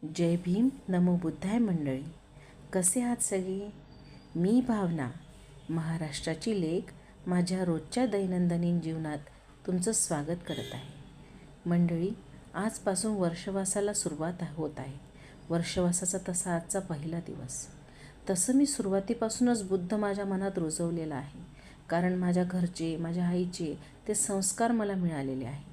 जय भीम, नमो बुद्धाय मंडळी. कसे आहात सगळे? मी भावना, महाराष्ट्राची लेक, माझ्या रोजच्या दैनंदिन जीवनात तुमचं स्वागत करत आहे. मंडळी, आजपासून वर्षवासाला सुरुवात होत आहे. वर्षवासाचा तसा आजचा पहिला दिवस. तसं मी सुरुवातीपासूनच बुद्ध माझ्या मनात रुजवलेला आहे, कारण माझ्या घरचे, माझ्या आईचे ते संस्कार मला मिळालेले आहे.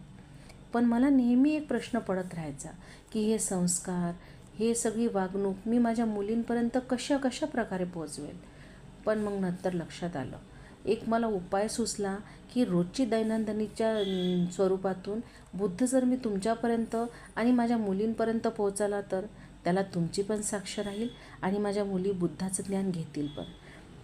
पण मला नेहमी एक प्रश्न पडत राहायचा की हे संस्कार, हे सगळी वागणूक मी माझ्या मुलींपर्यंत कशा प्रकारे पोहोचवेल. पण मग नंतर लक्षात आलं, एक मला उपाय सुचला की रोजची दैनंदिनीच्या स्वरूपातून बुद्ध जर मी तुमच्यापर्यंत आणि माझ्या मुलींपर्यंत पोहोचला तर त्याला तुमची पण साक्ष राहील आणि माझ्या मुली बुद्धाचं ज्ञान घेतील पण.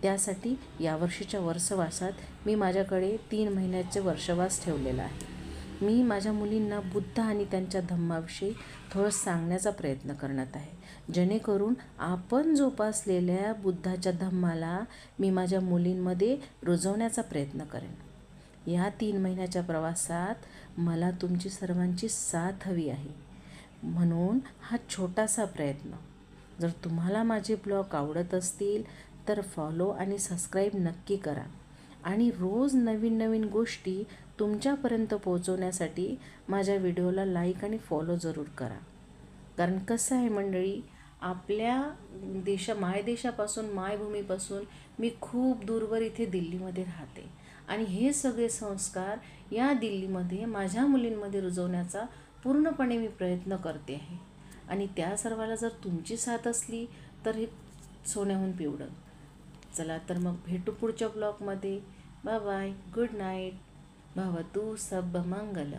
त्यासाठी यावर्षीच्या वर्षवासात मी माझ्याकडे 3 महिन्याचे वर्षवास ठेवलेला आहे. मी माझ्या मुलींना बुद्ध आणि त्यांच्या धम्माविषयी थोडं सांगण्याचा प्रयत्न करत आहे, जेणेकरून आपण जोपासलेल्या बुद्धाच्या धम्माला मी माझ्या मुलींमध्ये रुजवण्याचा प्रयत्न करेन. या 3 महिन्याच्या प्रवासात मला तुमची सर्वांची साथ हवी आहे. म्हणून हा छोटासा प्रयत्न. जर तुम्हाला माझे ब्लॉग आवडत असतील तर फॉलो आणि सबस्क्राईब नक्की करा आणि रोज नवीन गोष्टी तुमच्यापर्यंत पोहोचवण्यासाठी माझ्या व्हिडिओला लाईक आणि फॉलो जरूर करा. कारण कसं आहे मंडळी, आपल्या मायदेशापासून, मायभूमीपासून मी खूप दूरवर इथे दिल्लीमध्ये राहते आणि हे सगळे संस्कार या दिल्लीमध्ये माझ्या मुलींमध्ये रुजवण्याचा पूर्णपणे मी प्रयत्न करते आहे. आणि त्या सर्वाला जर तुमची साथ असली तर हे सोन्याहून पिवळं. चला तर मग भेटू पुढच्या ब्लॉगमध्ये. Bye bye, good night. भवतु सब मंगल.